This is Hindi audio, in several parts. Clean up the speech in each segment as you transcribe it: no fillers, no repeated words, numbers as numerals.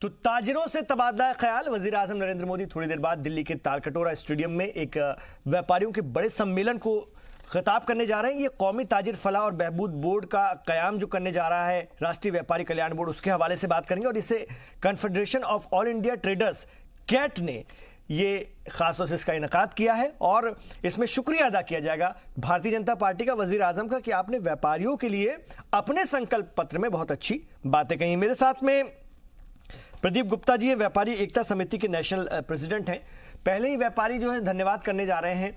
तो ताजिरों से तबादला ख्याल। वजीर आजम नरेंद्र मोदी थोड़ी देर बाद दिल्ली के तालकटोरा स्टेडियम में एक व्यापारियों के बड़े सम्मेलन को खिताब करने जा रहे हैं। ये कौमी ताजिर फलाह और बहबूद बोर्ड का कयाम जो करने जा रहा है राष्ट्रीय व्यापारी कल्याण बोर्ड, उसके हवाले से बात करेंगे। और इसे confederation of all India traders CAIT ने ये खास तौर से इसका इनकाद किया है और इसमें शुक्रिया अदा किया जाएगा भारतीय जनता पार्टी का, वजीर आजम का, कि आपने व्यापारियों के लिए अपने संकल्प पत्र में बहुत अच्छी बातें कही। मेरे साथ में प्रदीप गुप्ता जी हैं, व्यापारी एकता समिति के नेशनल प्रेसिडेंट हैं। पहले ही व्यापारी जो है धन्यवाद करने जा रहे हैं।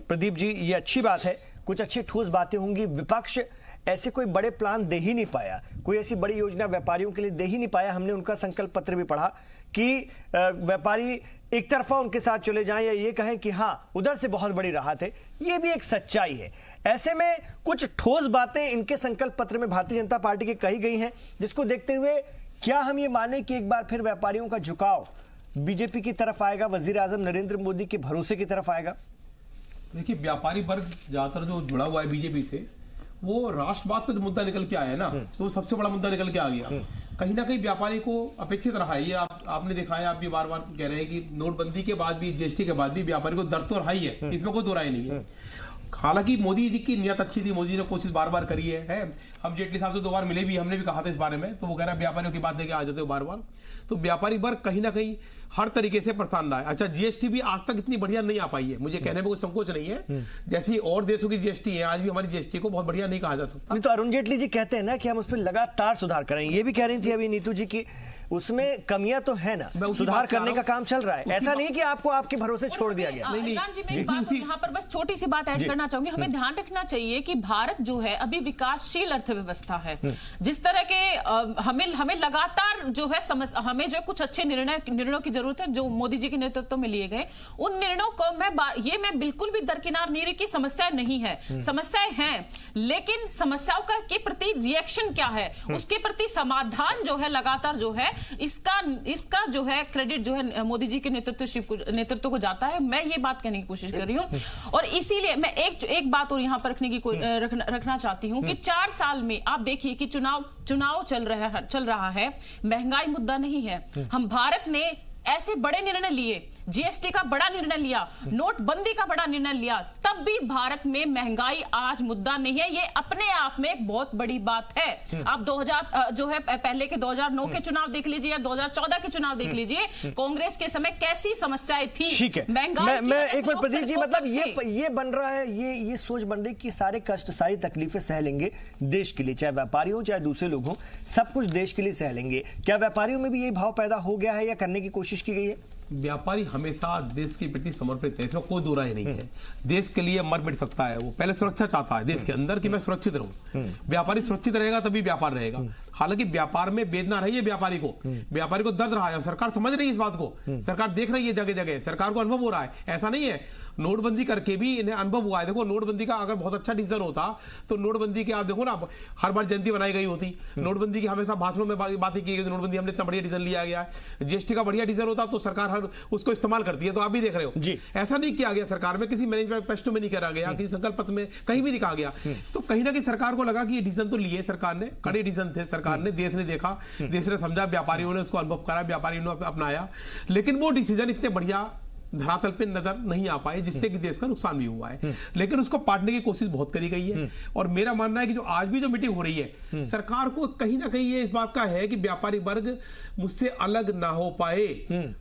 प्रदीप जी, ये अच्छी बात है, कुछ अच्छी ठोस बातें होंगी। विपक्ष ऐसे कोई बड़े प्लान दे ही नहीं पाया, कोई ऐसी बड़ी योजना व्यापारियों के लिए दे ही नहीं पाया। हमने उनका संकल्प पत्र भी पढ़ा कि व्यापारी एक तरफा उनके साथ चले जाएं या ये कहें कि हाँ उधर से बहुत बड़ी राहत है, ये भी एक सच्चाई है। ऐसे में कुछ ठोस बातें इनके संकल्प पत्र में भारतीय जनता पार्टी की कही गई हैं, जिसको देखते हुए क्या हम ये माने कि एक बार फिर व्यापारियों का झुकाव बीजेपी की तरफ आएगा, वजीर आजम नरेंद्र मोदी के भरोसे की तरफ आएगा? देखिए, व्यापारी वर्ग ज्यादातर जो जुड़ा हुआ है बीजेपी से, वो राष्ट्रवाद का जो मुद्दा निकल के आया है ना, तो सबसे बड़ा मुद्दा निकल के आ गया। कहीं ना कहीं व्यापारी को अपेक्षित रहा है। ये आपने देखा है, आप भी बार बार कह रहे हैं कि नोटबंदी के बाद भी, जीएसटी के बाद भी व्यापारी को दर्द तो रहा ही है, इसमें कोई दो राय नहीं है। हालांकि मोदी जी की नियत अच्छी थी, मोदी जी ने कोशिश बार बार करी है। हम जेटली साहब से 2 बार मिले भी, हमने भी कहा था इस बारे में, तो वो कह रहा है व्यापारियों की बात लेके आ जाते हो बार बार। तो व्यापारी वर्ग कहीं ना कहीं हर तरीके से परेशान रहा है। अच्छा, जीएसटी भी आज तक इतनी बढ़िया नहीं आ पाई है, मुझे कहने में कोई संकोच नहीं है। जैसी और देशों की जीएसटी है, आज भी हमारी जीएसटी को बहुत बढ़िया नहीं कहा जा सकता। नहीं तो अरुण जेटली जी कहते हैं ना कि हम उस पर लगातार सुधार करें। ये भी कह रही थी अभी नीतू जी की उसमें कमियां तो है ना, सुधार करने का काम चल रहा है। ऐसा नहीं कि आपको आपके भरोसे छोड़ दिया गया। नहीं, यहाँ पर बस छोटी सी बात ऐड करना चाहूंगी। हमें ध्यान रखना चाहिए कि भारत जो है अभी विकासशील अर्थव्यवस्था है। जिस तरह के हमें लगातार जो है हमें जो कुछ अच्छे निर्णयों की जरूरत है जो मोदी जी के नेतृत्व में लिए गए, उन निर्णयों को मैं बिल्कुल भी दरकिनार नहीं रही कि समस्याएं नहीं है, समस्याएं हैं, लेकिन समस्याओं के प्रति रिएक्शन क्या है, उसके प्रति समाधान जो है लगातार जो है इसका जो है क्रेडिट जो है मोदी जी के नेतृत्व को जाता है। मैं ये बात कहने की कोशिश कर रही हूं और इसीलिए मैं एक बात और यहां पर रखना चाहती हूं कि 4 साल में आप देखिए कि चुनाव चल रहा है, महंगाई मुद्दा नहीं है। हम भारत ने ऐसे बड़े निर्णय लिए, जीएसटी का बड़ा निर्णय लिया, नोटबंदी का बड़ा निर्णय लिया, तब भी भारत में महंगाई आज मुद्दा नहीं है। ये अपने आप में एक बहुत बड़ी बात है। आप 2000 जो है पहले के 2009 के चुनाव देख लीजिए या 2014 के चुनाव देख लीजिए, कांग्रेस के समय कैसी समस्याएं थी। ठीक है, मैं एक बार प्रदीप जी, मतलब ये बन रहा है, ये सोच बन रही कि सारे कष्ट सारी तकलीफें सह लेंगे देश के लिए, चाहे व्यापारी हो चाहे दूसरे लोग हो, सब कुछ देश के लिए सह लेंगे। क्या व्यापारियों में भी यही भाव पैदा हो गया है या करने की कोशिश की गई है? व्यापारी हमेशा देश के प्रति समर्पित है, इसमें कोई दो राय नहीं है। देश के लिए मर मिट सकता है, वो पहले सुरक्षा चाहता है देश के अंदर कि मैं सुरक्षित रहूं। व्यापारी सुरक्षित रहेगा तभी व्यापार रहेगा। हालांकि व्यापार में वेदना रही है व्यापारी को दर्द रहा है, सरकार समझ रही है इस बात को, सरकार देख रही है जगह जगह, सरकार को अनुभव हो रहा है। ऐसा नहीं है, नोटबंदी करके भी इन्हें अनुभव हुआ है। देखो, नोटबंदी का अगर बहुत अच्छा डिसीजन होता तो नोटबंदी के आप देखो ना, हर बार जयंती बनाई गई होती, नोटबंदी की हमेशा भाषणों में बातें की गई, नोटबंदी हमने इतना बढ़िया डिसीजन लिया गया है। जीएसटी का बढ़िया डिसीजन होता तो सरकार हर उसको इस्तेमाल करती है, तो आप भी देख रहे हो जी। ऐसा नहीं किया गया सरकार में, किसी मैनिफेस्टो में नहीं करा गया, किसी संकल्प पत्र में कहीं भी नहीं कहा गया। तो कहीं ना कहीं सरकार को लगा कि ये डिसीजन तो लिए सरकार ने, कड़े डिसीजन थे सरकार ने, देश ने देखा, देश ने समझा, व्यापारियों ने उसको अनुभव करा, व्यापारियों ने अपनाया, लेकिन वो डिसीजन इतने बढ़िया धरातल पे नजर नहीं आ पाए, जिससे कि देश का नुकसान भी हुआ है। लेकिन उसको पाटने की कोशिश बहुत करी गई है। और मेरा मानना है कि जो आज भी जो मीटिंग हो रही है, सरकार को कहीं ना कहीं ये इस बात का है कि व्यापारी वर्ग मुझसे अलग ना हो पाए।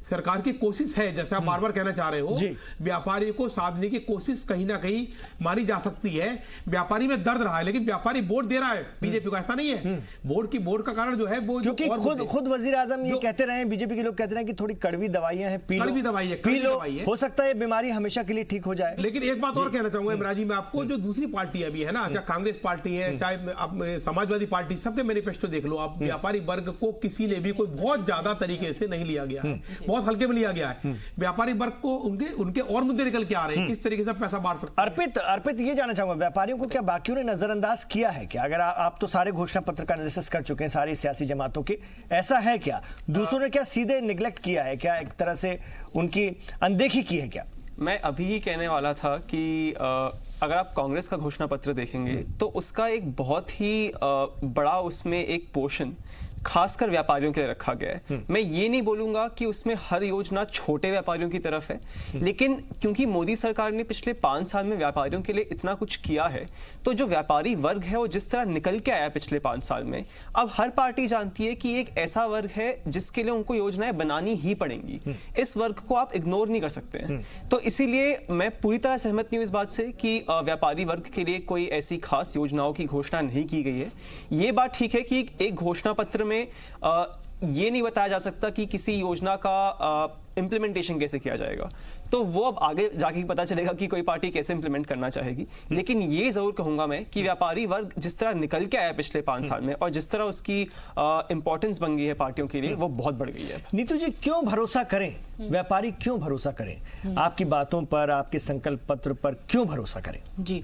सरकार की कोशिश है, जैसे आप बार बार कहना चाह रहे हो, व्यापारी को साधने की कोशिश कहीं ना कहीं मानी जा सकती है। व्यापारी में दर्द रहा है, लेकिन व्यापारी वोट दे रहा है बीजेपी को, ऐसा नहीं है। वोट का कारण जो है वो, क्योंकि खुद वजीर आजम ये कहते रहे, बीजेपी के लोग कहते रहे कि थोड़ी कड़वी दवाइयां हैं, कड़वी दवाई है, हो सकता है बीमारी हमेशा के लिए ठीक हो जाए। लेकिन एक बात और कहना चाहूंगा इमरान जी, मैं आपको, जो दूसरी पार्टी अभी है ना, चाहे कांग्रेस पार्टी है, चाहे समाजवादी पार्टी, सबके मैनिफेस्टो देख लो आप, व्यापारी वर्ग को किसी ने भी कोई बहुत ज्यादा तरीके से नहीं लिया गया है, बहुत हल्के में लिया गया है। व्यापारी वर्ग को उनके और मुद्दे निकल के आ रहे हैं, किस तरीके से पैसा बांट सकते हैं। अर्पित ये जानना चाहूंगा, व्यापारियों को क्या बाकियों ने नजरअंदाज किया है क्या? अगर आप तो सारे घोषणा पत्र का एनालिसिस कर चुके हैं सारी सियासी जमातों के, ऐसा है क्या? दूसरों ने क्या सीधे निगलेक्ट किया है क्या, एक तरह से उनकी अनदेखी की है क्या? मैं अभी ही कहने वाला था कि अगर आप कांग्रेस का घोषणा पत्र देखेंगे तो उसका एक बहुत ही बड़ा उसमें एक पोर्शन खासकर व्यापारियों के लिए रखा गया है। मैं ये नहीं बोलूंगा कि उसमें हर योजना छोटे व्यापारियों की तरफ है, लेकिन क्योंकि मोदी सरकार ने पिछले 5 साल में व्यापारियों के लिए इतना कुछ किया है, तो जो व्यापारी वर्ग है वो जिस तरह निकल के आया पिछले 5 साल में, अब हर पार्टी जानती है कि एक ऐसा वर्ग है जिसके लिए उनको योजनाएं बनानी ही पड़ेंगी। इस वर्ग को आप इग्नोर नहीं कर सकते हैं। तो इसीलिए मैं पूरी तरह सहमत नहीं हूं इस बात से कि व्यापारी वर्ग के लिए कोई ऐसी खास योजनाओं की घोषणा नहीं की गई है। ये बात ठीक है कि एक घोषणा पत्र में ये नहीं बताया जा सकता कि किसी योजना का इंप्लीमेंटेशन कैसे किया जाएगा, तो वो अब आगे जाके पता चलेगा कि कोई पार्टी कैसे इंप्लीमेंट करना चाहेगी। लेकिन ये जरूर कहूंगा मैं कि व्यापारी वर्ग जिस तरह निकल के आया पिछले 5 साल में और जिस तरह उसकी इंपॉर्टेंस बन गई है पार्टियों के लिए, वो बहुत बढ़ गई है। नीतू जी, क्यों भरोसा करें? व्यापारी क्यों भरोसा करें आपकी बातों पर, आपके संकल्प पत्र पर क्यों भरोसा करें? जी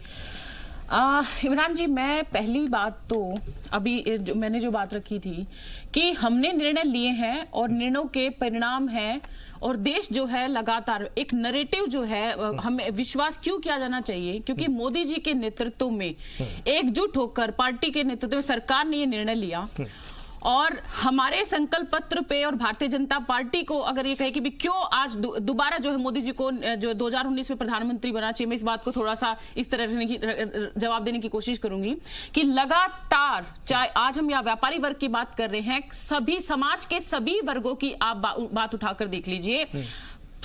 इमरान जी, मैं पहली बात तो अभी मैंने जो बात रखी थी कि हमने निर्णय लिए हैं और निर्णयों के परिणाम हैं, और देश जो है लगातार एक नैरेटिव जो है हमें विश्वास क्यों किया जाना चाहिए, क्योंकि मोदी जी के नेतृत्व में एकजुट होकर पार्टी के नेतृत्व में सरकार ने ये निर्णय लिया। और हमारे संकल्प पत्र पे और भारतीय जनता पार्टी को अगर ये कहे कि भी क्यों आज दोबारा जो है मोदी जी को जो 2019 में प्रधानमंत्री बना चाहिए, मैं इस बात को थोड़ा सा इस तरह की जवाब देने की कोशिश करूंगी कि लगातार, चाहे आज हम यहाँ व्यापारी वर्ग की बात कर रहे हैं, सभी समाज के सभी वर्गों की आप बात उठाकर देख लीजिए,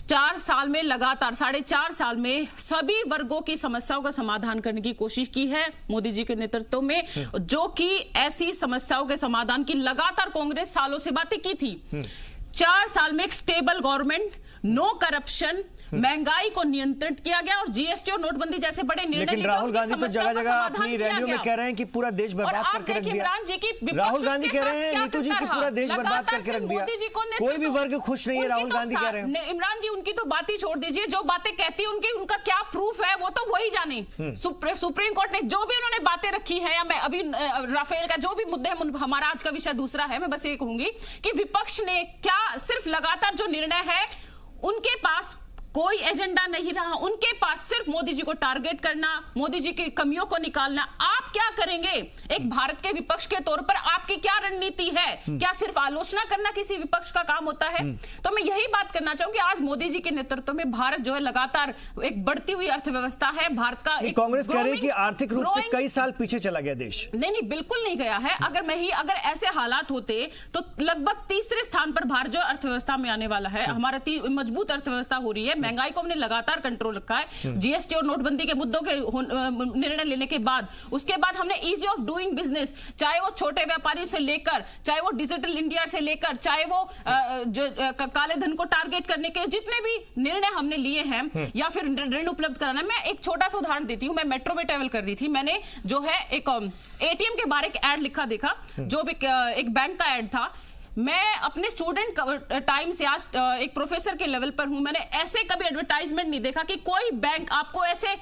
4 साल में लगातार 4.5 साल में सभी वर्गों की समस्याओं का समाधान करने की कोशिश की है मोदी जी के नेतृत्व में, जो कि ऐसी समस्याओं के समाधान की लगातार कांग्रेस सालों से बातें की थी। 4 साल में एक स्टेबल गवर्नमेंट, नो करप्शन, महंगाई को नियंत्रित किया गया और जीएसटी और नोटबंदी जैसे बड़े निर्णय। लेकिन राहुल गांधी तो जगह जगह अपनी रैलियों में कह रहे हैं कि पूरा देश बर्बाद करके रख दिया। राहुल गांधी कह रहे हैं नीतू जी की पूरा देश बर्बाद करके रख दिया, कोई भी वर्ग खुश नहीं है, राहुल गांधी कह रहे हैं। इमरान जी, उनकी तो बात ही छोड़ दीजिए, जो बातें कहती है उनका क्या प्रूफ है वो तो वही जाने। सुप्रीम कोर्ट ने जो भी उन्होंने बातें रखी है, या मैं अभी राफेल का जो भी मुद्दे, हमारा आज का विषय दूसरा है, मैं बस ये कहूंगी कि विपक्ष ने क्या सिर्फ लगातार जो निर्णय है उनके पास कोई एजेंडा नहीं रहा, उनके पास सिर्फ मोदी जी को टारगेट करना, मोदी जी की कमियों को निकालना। आप क्या करेंगे एक भारत के विपक्ष के तौर पर? आपकी क्या रणनीति है? क्या सिर्फ आलोचना करना किसी विपक्ष का काम होता है? तो मैं यही बात करना चाहूंगी, आज मोदी जी के नेतृत्व में भारत जो है लगातार एक बढ़ती हुई अर्थव्यवस्था है भारत का। कांग्रेस कह रही है कि आर्थिक रूप से कई साल पीछे चला गया देश। नहीं, बिल्कुल नहीं गया है। अगर ऐसे हालात होते तो लगभग तीसरे स्थान पर भारत जो अर्थव्यवस्था में आने वाला है। हमारा मजबूत अर्थव्यवस्था हो रही है, महंगाई को हमने लगातार कंट्रोल रखा है, जीएसटी और नोटबंदी के मुद्दों के निर्णय लेने के बाद, उसके बाद हमने इजी ऑफ डूइंग बिजनेस, चाहे वो छोटे व्यापारी से लेकर, चाहे वो डिजिटल इंडिया से लेकर, चाहे वो जो काले धन को टारगेट करने के जितने भी निर्णय हमने लिए हैं, या फिर ऋण उपलब्ध कराना। मैं एक छोटा सा उदाहरण देती हूँ। मैं मेट्रो में ट्रेवल कर रही थी, मैंने जो है एक एटीएम के बारे एक एड लिखा देखा, जो भी एक बैंक का एड था। मैं अपने स्टूडेंट टाइम से आज एक प्रोफेसर के लेवल पर हूं, मैंने ऐसे कभी एडवर्टाइजमेंट नहीं देखा कि कोई बैंक आपको ऐसे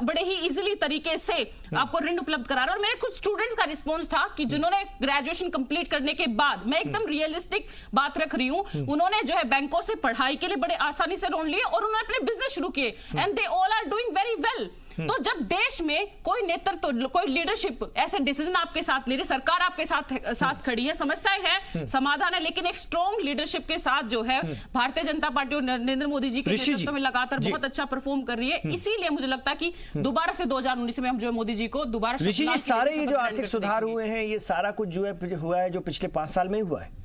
बड़े ही इजीली तरीके से आपको ऋण उपलब्ध करा रहा है। और मेरे कुछ स्टूडेंट्स का रिस्पांस था कि जिन्होंने ग्रेजुएशन कंप्लीट करने के बाद, मैं एकदम रियलिस्टिक बात रख रही हूं, उन्होंने जो है बैंकों से पढ़ाई के लिए बड़े आसानी से लोन लिए और उन्होंने अपने बिजनेस शुरू किए, and they all are doing very well. तो जब देश में कोई नेतृत्व, कोई लीडरशिप ऐसे डिसीजन आपके साथ ले रही, सरकार आपके साथ खड़ी है, समस्याएं हैं, समाधान है, लेकिन एक स्ट्रॉन्ग लीडरशिप के साथ जो है भारतीय जनता पार्टी और नरेंद्र मोदी जी के नेतृत्व में लगातार बहुत अच्छा परफॉर्म कर रही है। इसीलिए मुझे लगता है कि दोबारा से 2019 में हम जो है मोदी जी को दोबारा। ऋषि जी, सारे ये जो आर्थिक सुधार हुए हैं, ये सारा कुछ जो है हुआ है जो पिछले 5 साल में हुआ है।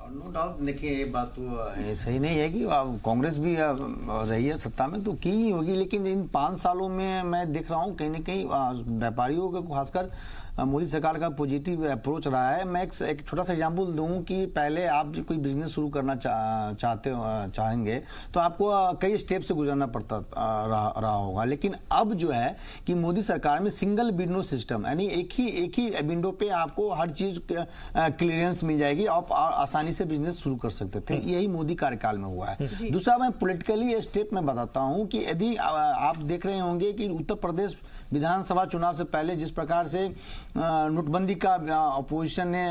No doubt. देखिए, ये बात तो सही नहीं है कि कांग्रेस भी रही है सत्ता में तो की ही होगी, लेकिन इन 5 सालों में मैं देख रहा हूँ कहीं ना कहीं व्यापारियों को खासकर मोदी सरकार का पॉजिटिव अप्रोच रहा है। मैं एक छोटा सा एग्जांपल दूं कि पहले आप कोई बिजनेस शुरू करना चाहेंगे तो आपको कई स्टेप से गुजरना पड़ता रहा होगा, लेकिन अब जो है कि मोदी सरकार में सिंगल विंडो सिस्टम, यानी एक ही विंडो पे आपको हर चीज क्लियरेंस मिल जाएगी, आप आसानी से बिजनेस शुरू कर सकते थे। यही मोदी कार्यकाल में हुआ है। दूसरा, मैं पॉलिटिकली स्टेप में बताता हूँ कि यदि आप देख रहे होंगे कि उत्तर प्रदेश विधानसभा चुनाव से पहले जिस प्रकार से नोटबंदी का अपोजिशन ने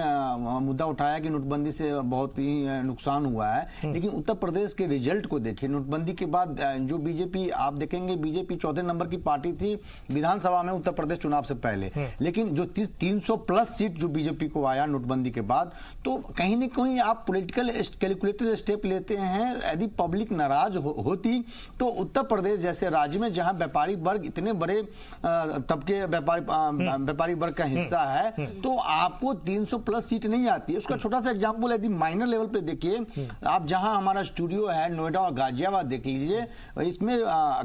मुद्दा उठाया कि नोटबंदी से बहुत ही नुकसान हुआ है, लेकिन उत्तर प्रदेश के रिजल्ट को देखिए। नोटबंदी के बाद जो बीजेपी, आप देखेंगे बीजेपी चौथे नंबर की पार्टी थी विधानसभा में उत्तर प्रदेश चुनाव से पहले, लेकिन जो 300 प्लस सीट जो बीजेपी को आया नोटबंदी के बाद, तो कहीं ना कहीं आप पॉलिटिकल कैलकुलेटेड स्टेप लेते हैं। यदि पब्लिक नाराज होती तो उत्तर प्रदेश जैसे राज्य में जहां व्यापारी वर्ग इतने बड़े तबके व्यापारी वर्ग का हिस्सा है, तो आपको 300 प्लस सीट नहीं आती है। उसका छोटा सा एग्जांपल यदि माइनर लेवल पे देखिए, आप जहां हमारा स्टूडियो है नोएडा और गाजियाबाद देख लीजिए, इसमें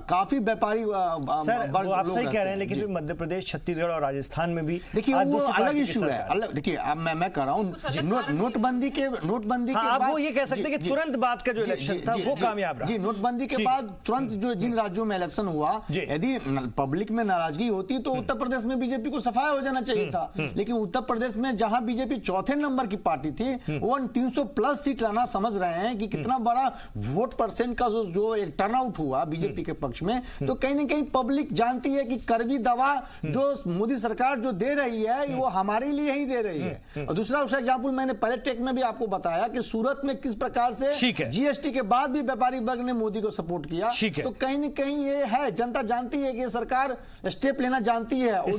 काफी व्यापारी वर्ग आप सही कह रहे हैं, लेकिन मध्य प्रदेश, छत्तीसगढ़ और राजस्थान में भी देखिए वो अलग इशू है। अलग देखिए, अब मैं कह रहा हूँ नोटबंदी के बाद वो ये कह सकते हैं कि तुरंत बाद का जो इलेक्शन था वो कामयाब रहा। जी, नोटबंदी के बाद तुरंत जो जिन राज्यों में इलेक्शन हुआ, यदि पब्लिक में नाराजगी होती तो उत्तर प्रदेश में बीजेपी को सफाया हो जाना चाहिए था, लेकिन उत्तर प्रदेश में जहां बीजेपी चौथे नंबर की पार्टी थी, वो 300 प्लस सीट लाना समझ रहे हैं कि कितना बड़ा वोट परसेंट का जो एक टर्नआउट हुआ बीजेपी के पक्ष में। तो कहीं ना कहीं पब्लिक जानती है कि कड़वी दवा जो मोदी सरकार जो दे रही है वो हमारे लिए ही दे रही है। और दूसरा उसका एग्जाम्पल मैंने पहले टेक में भी आपको बताया कि सूरत में किस प्रकार से जीएसटी के बाद भी व्यापारी वर्ग ने मोदी को सपोर्ट किया। तो कहीं ना कहीं ये है, जनता जानती है कि सरकार स्टेप लेना जानती है, और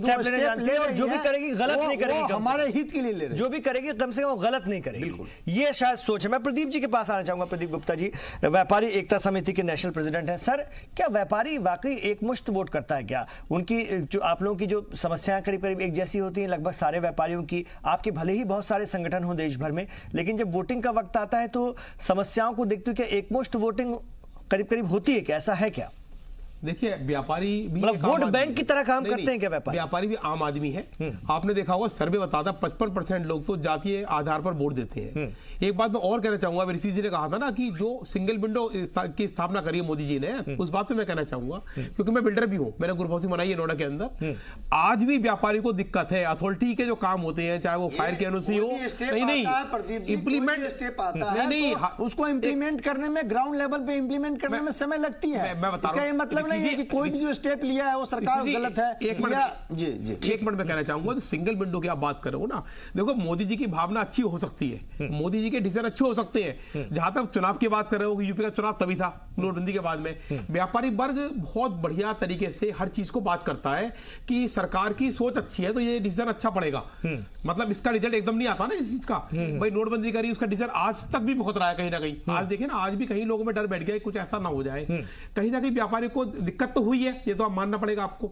जो भी करेगी गलत नहीं करेगी, हमारे हित के लिए ले रही है। जो भी करेगी कम से कम गलत नहीं करेगी, ये शायद सोच है। मैं प्रदीप जी के पास आना चाहूंगा। प्रदीप गुप्ता जी, व्यापारी एकता समिति के नेशनल प्रेसिडेंट हैं। सर, क्या व्यापारी वाकई एकमुश्त वोट करता है क्या? उनकी जो आप लोगों की जो समस्याएं करीब करीब एक जैसी होती हैं लगभग सारे व्यापारियों की, आपके भले ही बहुत सारे संगठन हो देश भर में, लेकिन जब वोटिंग का वक्त आता है तो समस्याओं को देखते हुए क्या एकमुश्त वोटिंग करीब करीब होती है क्या? ऐसा है क्या? देखिए, व्यापारी भी मतलब वोट बैंक की तरह काम करते हैं क्या व्यापारी भी आम आदमी है। आपने देखा होगा सर्वे बताता 55% लोग तो जातीय आधार पर वोट देते हैं। एक बात मैं और कहना चाहूंगा, ऋषि जी ने कहा था ना कि जो सिंगल विंडो की स्थापना करी है मोदी जी ने, उस बात पे मैं कहना चाहूंगा, क्योंकि मैं बिल्डर भी हूं, मैंने ग्रुप हाउसिंग बनाई है नोएडा के अंदर। आज भी व्यापारी को दिक्कत है, अथॉरिटी के जो काम होते हैं, चाहे वो फायर के एनओसी हो, इम्प्लीमेंट नहीं, उसको इम्प्लीमेंट करने में, ग्राउंड लेवल पे इम्प्लीमेंट करने में समय लगती है। इसका ये मतलब नहीं है कि कोई भी जो स्टेप लिया है वो सरकार गलत है। एक मिनट में कहना चाहूंगा, तो सिंगल विंडो की आप बात करो ना, देखो मोदी जी की भावना अच्छी हो सकती है, मोदी जी के डिसीजन अच्छे हो सकते हैं। जहां तक चुनाव की बात कर रहे हो कि यूपी का चुनाव तभी था नोटबंदी के बाद में, व्यापारी वर्ग बहुत बढ़िया तरीके से हर चीज को बात करता है कि सरकार की सोच अच्छी है तो ये डिसीजन अच्छा पड़ेगा। मतलब इसका रिजल्ट एकदम नहीं आता ना इस चीज का, भाई नोटबंदी करी, उसका डिसीजन आज तक भी बहुत रहा है कहीं ना कहीं। आज देखें ना, आज भी कहीं लोगों में डर बैठ गया कुछ ऐसा ना हो जाए, कहीं ना कहीं व्यापारी को दिक्कत तो हुई है, ये तो आप मानना पड़ेगा आपको।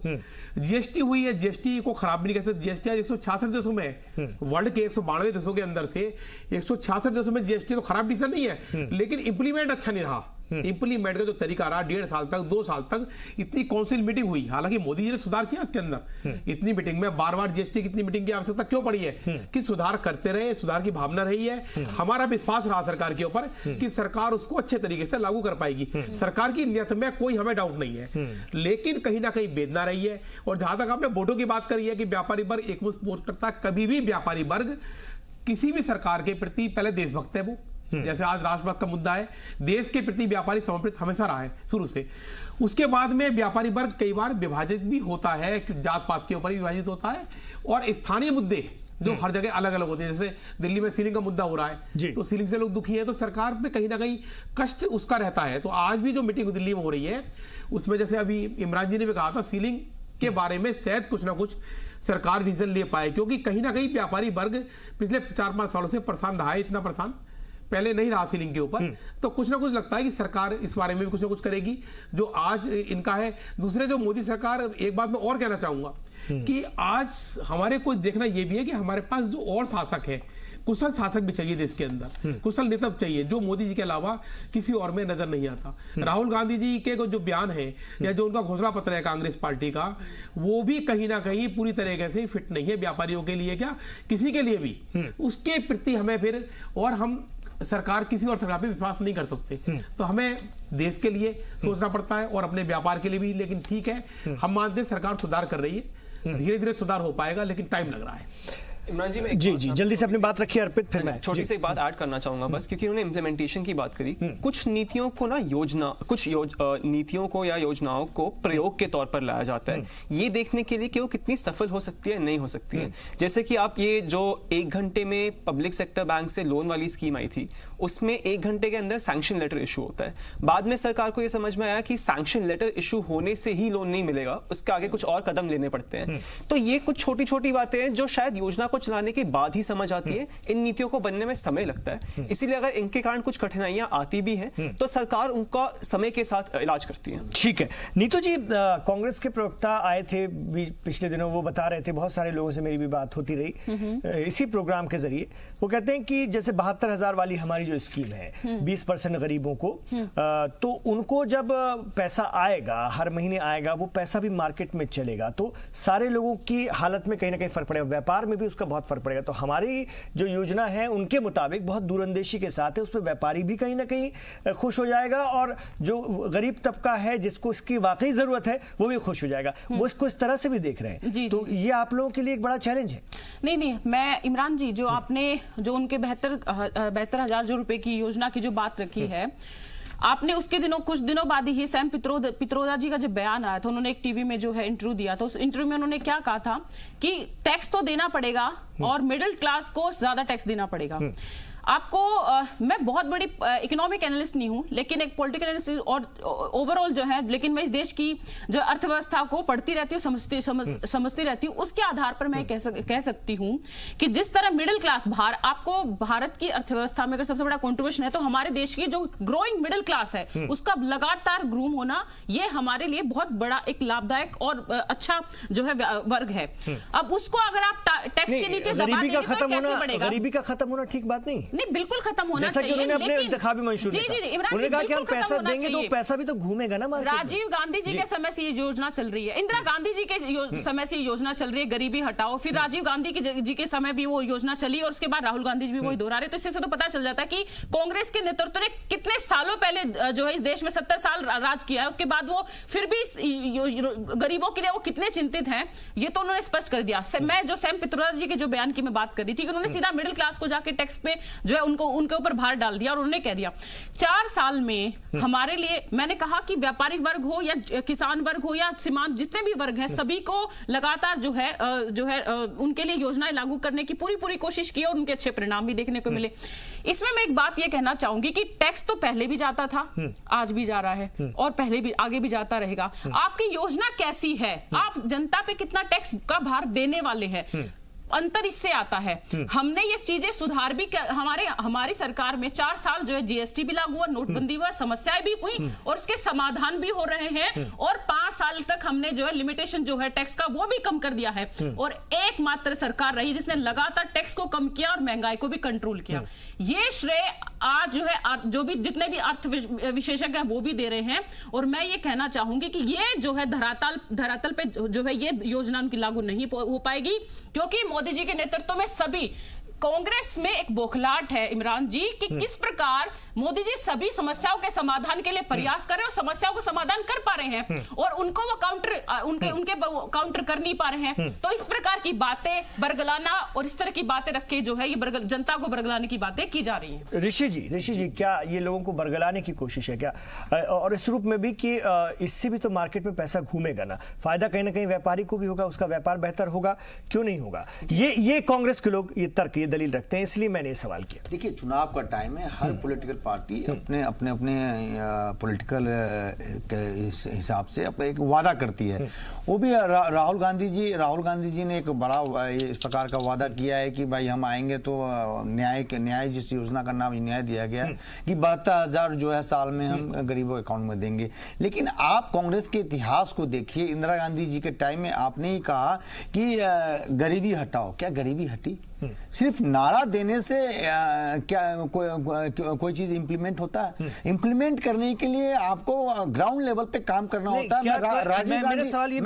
जीएसटी हुई है, जीएसटी को खराब भी नहीं कह सकते। जीएसटी आज 166 देशों में है, वर्ल्ड के 192 देशों के अंदर से 166 देशों में जीएसटी तो खराब डिसीजन नहीं है, लेकिन इंप्लीमेंट अच्छा नहीं रहा। इंप्लीमेंट का जो तरीका रहा, 1.5 साल तक, 2 साल तक इतनी काउंसिल मीटिंग हुई, हालांकि मोदी जी ने सुधार किया इसके अंदर। इतनी मीटिंग में बार बार जीएसटी की इतनी मीटिंग की आवश्यकता क्यों पड़ी है? कि सुधार करते रहे, सुधार की भावना रही है, हमारा विश्वास रहा सरकार के ऊपर कि सरकार उसको अच्छे तरीके से लागू कर पाएगी। सरकार की नियत में कोई हमें डाउट नहीं है, लेकिन कहीं ना कहीं वेदना रही है। और जहां तक आपने वोटों की बात करी है कि व्यापारी वर्ग एकमुश्त वोट करता, कभी भी व्यापारी वर्ग किसी भी सरकार के प्रति पहले देशभक्त है वो, जैसे आज राष्ट्रवाद का मुद्दा है, देश के प्रति व्यापारी समर्पित हमेशा रहा है शुरू से। उसके बाद में व्यापारी वर्ग कई बार विभाजित भी होता है, जात पात के ऊपर भी विभाजित होता है, और स्थानीय मुद्दे जो हर जगह अलग अलग होते हैं। जैसे दिल्ली में सीलिंग का मुद्दा हो रहा है, तो सीलिंग से लोग दुखी हैं, तो सरकार पे कहीं ना कहीं कष्ट उसका रहता है। तो आज भी जो मीटिंग दिल्ली में हो रही है, उसमें जैसे अभी इमरान जी ने भी कहा था, सीलिंग के बारे में शायद कुछ ना कुछ सरकार डिसीजन ले पाए, क्योंकि कहीं ना कहीं व्यापारी वर्ग पिछले 4-5 सालों से परेशान रहा है, इतना परेशान पहले नहीं रहा सीलिंग के ऊपर। तो कुछ ना कुछ लगता है कि सरकार इस बारे में भी कुछ ना कुछ करेगी, जो आज इनका है। दूसरे जो मोदी सरकार, एक बात मैं और कहना चाहूंगा कि आज हमारे को देखना यह भी है कि हमारे पास जो और शासक है, कुशल शासक भी चाहिए देश के अंदर, कुशल नेता चाहिए, जो मोदी जी के अलावा किसी और में नजर नहीं आता। राहुल गांधी जी के जो बयान है या जो उनका घोषणा पत्र है कांग्रेस पार्टी का, वो भी कहीं ना कहीं पूरी तरीके से फिट नहीं है व्यापारियों के लिए, क्या किसी के लिए भी। उसके प्रति हमें फिर, और हम सरकार किसी और सरकार पे विश्वास नहीं कर सकते, तो हमें देश के लिए सोचना पड़ता है और अपने व्यापार के लिए भी। लेकिन ठीक है, हम मानते हैं सरकार सुधार कर रही है, धीरे धीरे सुधार हो पाएगा, लेकिन टाइम लग रहा है। इमरान जी, मैं जी जल्दी से अपनी बात रखिए अर्पित, फिर मैं छोटी सी एक बात ऐड करना चाहूंगा बस, क्योंकि उन्होंने इम्प्लीमेंटेशन की बात करी। कुछ नीतियों को ना नीतियों को या योजनाओं को प्रयोग के तौर पर लाया जाता है ये देखने के लिए कि वो कितनी सफल हो सकती है, नहीं हो सकती है। जैसे कि आप ये जो 1 घंटे में पब्लिक सेक्टर बैंक से लोन वाली स्कीम आई थी, उसमें 1 घंटे के अंदर सैंक्शन लेटर इशू होता है। बाद में सरकार को ये समझ में आया कि सैंक्शन लेटर इशू होने से ही लोन नहीं मिलेगा, उसके आगे कुछ और कदम लेने पड़ते हैं। तो ये कुछ छोटी छोटी बातें हैं जो शायद योजना को चलाने के बाद ही समझ आती है, इन नीतियों को बनने में समय लगता है। इसीलिए अगर इनके कारण कुछ कठिनाइयां आती भी हैं तो सरकार उनका समय के साथ इलाज करती है। ठीक है। नीतू जी, कांग्रेस के प्रवक्ता आए थे पिछले दिनों, वो बता रहे थे, बहुत सारे लोगों से मेरी भी बात होती रही इसी प्रोग्राम के जरिए। वो कहते हैं कि जैसे 72,000 वाली हमारी जो स्कीम है 20% गरीबों को, तो उनको जब पैसा आएगा, हर महीने आएगा, वो पैसा भी मार्केट में चलेगा तो सारे लोगों की हालत में कहीं ना कहीं फर्क पड़ेगा, व्यापार में भी उसका बहुत फर्क पड़ेगा। तो हमारी जो योजना है उनके मुताबिक बहुत दूरंदेशी के साथ है, उसमें व्यापारी भी कहीं ना कहीं खुश हो जाएगा और जो गरीब तबका है जिसको इसकी वाकई जरूरत है वो भी खुश हो जाएगा। वो इसको इस तरह से भी देख रहे हैं। तो ये आप लोगों के लिए एक बड़ा चैलेंज है। नहीं, मैं इमरान जी, जो आपने जो उनके 72,000 जो रुपए की योजना की जो बात रखी है, आपने उसके कुछ दिनों बाद ही सैम पित्रोदा जी का जब बयान आया था, उन्होंने एक टीवी में जो है इंटरव्यू दिया था। उस इंटरव्यू में उन्होंने क्या कहा था कि टैक्स तो देना पड़ेगा और मिडिल क्लास को ज्यादा टैक्स देना पड़ेगा। आपको मैं बहुत बड़ी इकोनॉमिक एनालिस्ट नहीं हूं, लेकिन एक पॉलिटिकल एनालिस्ट और ओवरऑल जो है, लेकिन मैं इस देश की जो अर्थव्यवस्था को पढ़ती रहती हूँ, समझती रहती हूँ। उसके आधार पर मैं कह सकती हूँ कि जिस तरह मिडिल क्लास आपको भारत की अर्थव्यवस्था में अगर सबसे बड़ा कंट्रीब्यूशन है तो हमारे देश की जो ग्रोइंग मिडिल क्लास है उसका लगातार ग्रूम होना, ये हमारे लिए बहुत बड़ा एक लाभदायक और अच्छा जो है वर्ग है। अब उसको अगर आप टैक्स के नीचे दबा देंगे तो कैसे बढ़ेगा? गरीबी का खत्म होना ठीक बात नहीं। नहीं, बिल्कुल खत्म होना जैसा कि चाहिए। उन्होंने अपने इंतखाबी मंशूर में कहा, उन्होंने कहा कि हम पैसा देंगे तो पैसा भी तो घूमेगा ना मार्केट में। राजीव गांधी जी के समय से ये योजना चल रही है, इंदिरा गांधी जी के समय से योजना चल रही है, गरीबी हटाओ। फिर राजीव गांधी जी के समय भी वो योजना चली और उसके बाद राहुल गांधी जी भी वही दोहरा रहे। तो इससे तो पता चल जाता है कि कांग्रेस के नेतृत्व ने कितने सालों पहले जो है इस देश में 70 साल राज किया है, उसके बाद वो फिर भी गरीबों के लिए वो कितने चिंतित हैं, ये तो उन्होंने स्पष्ट कर दिया। मैं जो सैम पित्रोदा जी के जो बयान की मैं बात कर रही थी कि उन्होंने सीधा मिडिल क्लास को जाके टैक्स पे जो है उनके ऊपर भार डाल दिया और उन्होंने कह दिया 4 साल में हमारे लिए, मैंने कहा कि व्यापारिक वर्ग हो या किसान वर्ग हो या सीमांत जितने भी वर्ग हैं, सभी को लगातार जो है उनके लिए योजनाएं लागू करने की पूरी कोशिश की और उनके अच्छे परिणाम भी देखने को मिले। इसमें मैं एक बात ये कहना चाहूंगी कि टैक्स तो पहले भी जाता था, आज भी जा रहा है और पहले भी आगे भी जाता रहेगा। आपकी योजना कैसी है, आप जनता पे कितना टैक्स का भार देने वाले हैं, अंतर इससे आता है। हमने ये चीजें सुधार भी हमारी सरकार में 4 साल जो है जीएसटी भी लागू हुआ, नोटबंदी हुआ, समस्याएं भी हुई और उसके समाधान भी हो रहे हैं और 5 साल तक हमने जो है लिमिटेशन जो है टैक्स का वो भी कम कर दिया है और एकमात्र सरकार रही जिसने लगातार टैक्स को कम किया और महंगाई को भी कंट्रोल किया। ये श्रेय आज जो है जो भी जितने भी अर्थ विशेषज्ञ हैं वो भी दे रहे हैं और मैं ये कहना चाहूंगी कि ये जो है धरातल पे जो है ये योजना उनकी लागू नहीं हो पाएगी, क्योंकि मोदी जी के नेतृत्व में सभी कांग्रेस में एक बौखलाहट है इमरान जी कि किस प्रकार मोदी जी सभी समस्याओं के समाधान के लिए प्रयास कर रहे हैं और समस्याओं को समाधान कर पा रहे हैं और उनको वो काउंटर कर नहीं पा रहे हैं। तो इस प्रकार की बातें बरगलाना और इस तरह की बातें रख के जो है ये जनता को बरगलाने की बातें की जा रही हैं। ऋषि जी क्या ये लोगों को बरगलाने की कोशिश है क्या, और इस रूप में भी कि इससे भी तो मार्केट में पैसा घूमेगा ना, फायदा कहीं ना कहीं व्यापारी को भी होगा, उसका व्यापार बेहतर होगा, क्यों नहीं होगा? ये कांग्रेस के लोग ये तर्क दलील रखते हैं, इसलिए मैंने ये सवाल किया। देखिए, चुनाव का टाइम है, हर पॉलिटिकल पार्टी अपने पॉलिटिकल के हिसाब से अपना एक वादा करती है। वो भी राहुल गांधी जी ने एक बड़ा इस प्रकार का वादा किया है कि भाई हम आएंगे तो न्याय जिस योजना का नाम न्याय दिया गया कि 72,000 जो है साल में हम गरीबों के अकाउंट में देंगे। लेकिन आप कांग्रेस के इतिहास को देखिए, इंदिरा गांधी जी के टाइम में आपने ही कहा कि गरीबी हटाओ, क्या गरीबी हटी? सिर्फ नारा देने से क्या कोई चीज इंप्लीमेंट होता है? इंप्लीमेंट करने के लिए आपको ग्राउंड लेवल पे काम करना होता है। राजीव गांधी सवाल ये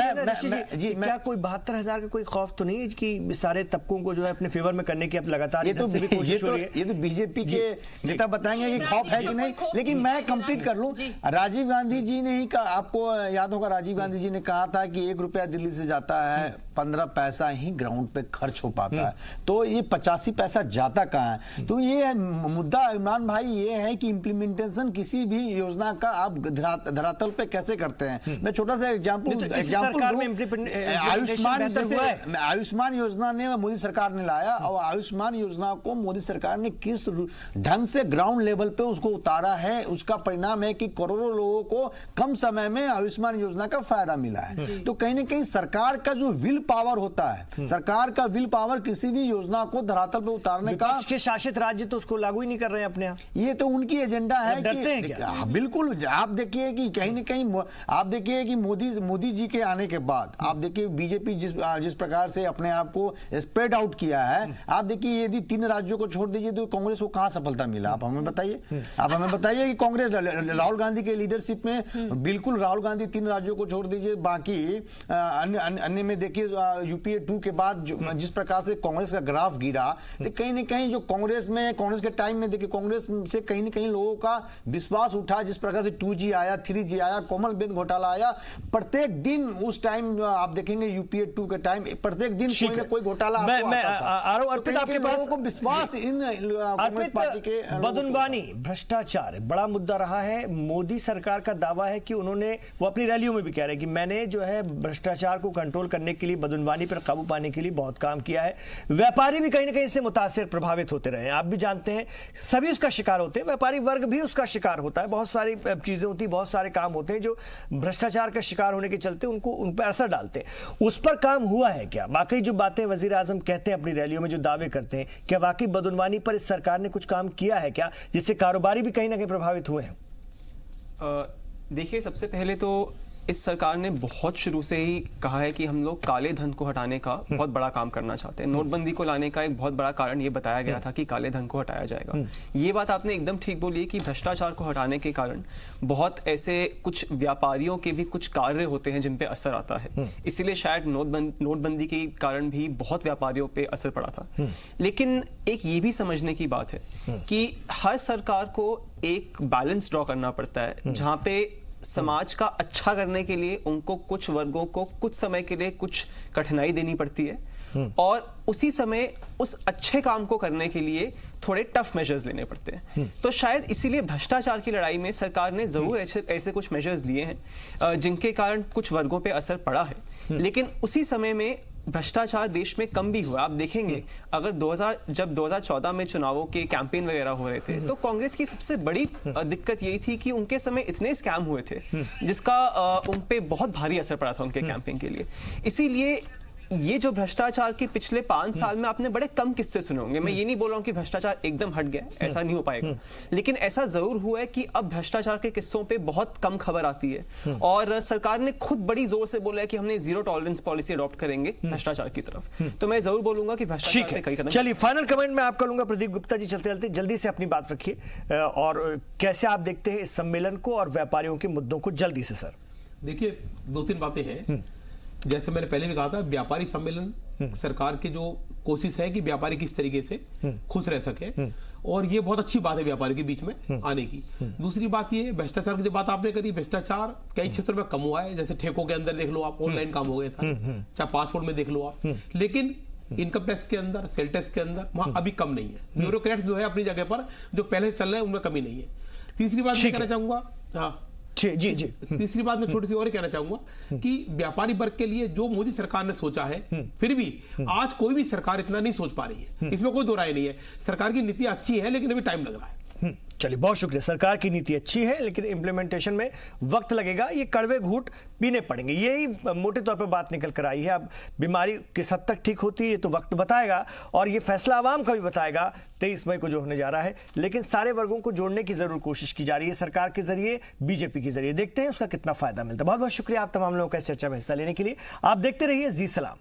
क्या कोई 72,000 का कोई खौफ तो नहीं है कि सारे तबकों को जो है अपने फेवर में करने की अब लगातार ये तो बीजेपी के नेता बताएंगे कि खौफ है कि नहीं, लेकिन मैं कंप्लीट कर लूं। राजीव गांधी जी ने ही आपको याद होगा, राजीव गांधी जी ने कहा था कि 1 रुपया दिल्ली से जाता है 15 पैसा ही ग्राउंड पे खर्च हो पाता है। तो ये 85 पैसा जाता कहाँ है? तो ये मुद्दा इमरान भाई ये है कि इम्प्लीमेंटेशन किसी भी योजना का आप धरातल पे कैसे करते हैं। मैं छोटा सा एग्जांपल आयुष्मान योजना ने मोदी सरकार ने लाया, और आयुष्मान योजना को मोदी सरकार ने किस ढंग से ग्राउंड लेवल पे उसको उतारा है, उसका परिणाम है कि करोड़ों लोगों को कम समय में आयुष्मान योजना का फायदा मिला है। तो कहीं ना कहीं सरकार का जो विल पावर होता है, सरकार का विल पावर किसी भी योजना को धरातल पे उतारने का, के शासित राज्य तो उसको लागू ही नहीं कर रहे हैं अपने यहाँ। ये तो उनकी एजेंडा है कि बिल्कुल। आप देखिए कि कहीं ना कहीं आप देखिए कि मोदी जी के आने के बाद आप देखिए बीजेपी जिस प्रकार से अपने आप को स्प्रेड आउट किया है, आप देखिए यदि 3 राज्यों को छोड़ दीजिए तो कांग्रेस को कहां सफलता मिला? आप हमें बताइए। आप हमें बताइए कि कांग्रेस राहुल गांधी के लीडरशिप में बिल्कुल राहुल गांधी 3 राज्यों को छोड़ दीजिए, बाकी अन्य में देखिए यूपीए 2 के बाद जिस प्रकार से कांग्रेस का ग्राफ गिरा, तो कहीं ना कहीं जो कांग्रेस के टाइम में देखिए कांग्रेस से कहीं ना कहीं लोगों का विश्वास उठा। जिस प्रकार से 2G आया, 3G आया, कोमल बेंद घोटाला आया, प्रत्येक दिन उस टाइम आप देखेंगे यूपीए 2 के टाइम प्रत्येक दिन कोई ना कोई घोटाला आपके पास को विश्वास इन कांग्रेस पार्टी के बदनवानी भ्रष्टाचार बड़ा मुद्दा रहा है। मोदी सरकार का दावा है कि उन्होंने, वो अपनी रैलियों में भी कह रहे हैं कि मैंने जो है भ्रष्टाचार को कंट्रोल करने के लिए, बदनवानी पर काबू पाने के लिए बहुत काम किया है। व्यापारी भी कहीं ना कहीं इससे मुतासिर प्रभावित होते रहे हैं। आप भी जानते हैं, सभी उसका शिकार होते हैं, व्यापारी वर्ग भी उसका शिकार होता है। बहुत सारी चीजें होती हैं, बहुत सारे काम होते हैं जो भ्रष्टाचार का शिकार होने के चलते उनको उन पर असर डालते हैं। उस पर काम हुआ है क्या? वाकई जो बातें वजीर आजम कहते हैं अपनी रैलियों में, जो दावे करते हैं, क्या वाकई बदनवानी पर इस सरकार ने कुछ काम किया है क्या, जिससे कारोबारी भी कहीं ना कहीं प्रभावित हुए हैं? देखिए, सबसे पहले तो इस सरकार ने बहुत शुरू से ही कहा है कि हम लोग काले धन को हटाने का बहुत बड़ा काम करना चाहते हैं। नोटबंदी को लाने का एक बहुत बड़ा कारण ये बताया गया था कि काले धन को हटाया जाएगा। ये बात आपने एकदम ठीक बोली कि भ्रष्टाचार को हटाने के कारण बहुत ऐसे कुछ व्यापारियों के भी कुछ कार्य होते हैं जिन पे असर आता है। इसीलिए शायद नोटबंदी के कारण भी बहुत व्यापारियों पे असर पड़ा था। लेकिन एक ये भी समझने की बात है कि हर सरकार को एक बैलेंस ड्रॉ करना पड़ता है, जहां पे समाज का अच्छा करने के लिए उनको कुछ वर्गों को कुछ समय के लिए कुछ कठिनाई देनी पड़ती है, और उसी समय उस अच्छे काम को करने के लिए थोड़े टफ मेजर्स लेने पड़ते हैं। तो शायद इसीलिए भ्रष्टाचार की लड़ाई में सरकार ने जरूर ऐसे कुछ मेजर्स लिए हैं जिनके कारण कुछ वर्गों पे असर पड़ा है, लेकिन उसी समय में भ्रष्टाचार देश में कम भी हुआ। आप देखेंगे, अगर जब 2014 में चुनावों के कैंपेन वगैरह हो रहे थे, तो कांग्रेस की सबसे बड़ी दिक्कत यही थी कि उनके समय इतने स्कैम हुए थे जिसका उन पे बहुत भारी असर पड़ा था उनके कैंपेन के लिए। इसीलिए ये जो भ्रष्टाचार के पिछले 5 साल में आपने बड़े कम किस्से सुने होंगे। मैं ये नहीं बोल रहा हूं कि भ्रष्टाचार एकदम हट गया, ऐसा नहीं हो पाएगा, लेकिन ऐसा जरूर हुआ है कि अब भ्रष्टाचार के किस्सों पे बहुत कम खबर आती है, और सरकार ने खुद बड़ी जोर से बोला है कि हमने 0 टॉलरेंस पॉलिसी अडॉप्ट करेंगे भ्रष्टाचार की तरफ। तो मैं जरूर बोलूंगा कि भ्रष्टाचार पे कई कदम। चलिए, फाइनल कमेंट में आपका लूंगा प्रदीप गुप्ता जी। चलते चलते जल्दी से अपनी बात रखिए, और कैसे आप देखते हैं इस सम्मेलन को और व्यापारियों के मुद्दों को, जल्दी से सर। देखिए, 2-3 बातें हैं। जैसे मैंने पहले भी कहा था, व्यापारी सम्मेलन सरकार की जो कोशिश है कि व्यापारी किस तरीके से खुश रह सके, और ये बहुत अच्छी बात है व्यापारी के बीच में आने की। दूसरी बात ये, भ्रष्टाचार की जो बात आपने करी, भ्रष्टाचार कई क्षेत्रों में कम हुआ है। जैसे ठेकों के अंदर देख लो आप, ऑनलाइन काम हो गए सारे, चाहे पासपोर्ट में देख लो आप, लेकिन इनकम टैक्स के अंदर, सेल टैक्स के अंदर वहां अभी कम नहीं है। ब्यूरोक्रेट्स जो है अपनी जगह पर, जो पहले चल रहे हैं उनमें कमी नहीं है। तीसरी बात मैं कहना चाहूंगा, हाँ जी, तीसरी बात मैं छोटी सी और कहना चाहूंगा कि व्यापारी वर्ग के लिए जो मोदी सरकार ने सोचा है, फिर भी आज कोई भी सरकार इतना नहीं सोच पा रही है, इसमें कोई दो राय नहीं है। सरकार की नीति अच्छी है, लेकिन अभी टाइम लग रहा है। चलिए, बहुत शुक्रिया। सरकार की नीति अच्छी है, लेकिन इंप्लीमेंटेशन में वक्त लगेगा। ये कड़वे घूंट पीने पड़ेंगे, यही मोटे तौर पर बात निकल कर आई है। अब बीमारी किस हद तक ठीक होती है ये तो वक्त बताएगा, और ये फैसला आवाम का भी बताएगा 23 मई को जो होने जा रहा है। लेकिन सारे वर्गों को जोड़ने की जरूर कोशिश की जा रही है सरकार के जरिए, बीजेपी के जरिए। देखते हैं उसका कितना फायदा मिलता है। बहुत बहुत शुक्रिया आप तमाम लोगों का इस चर्चा में हिस्सा लेने के लिए। आप देखते रहिए जी सलाम।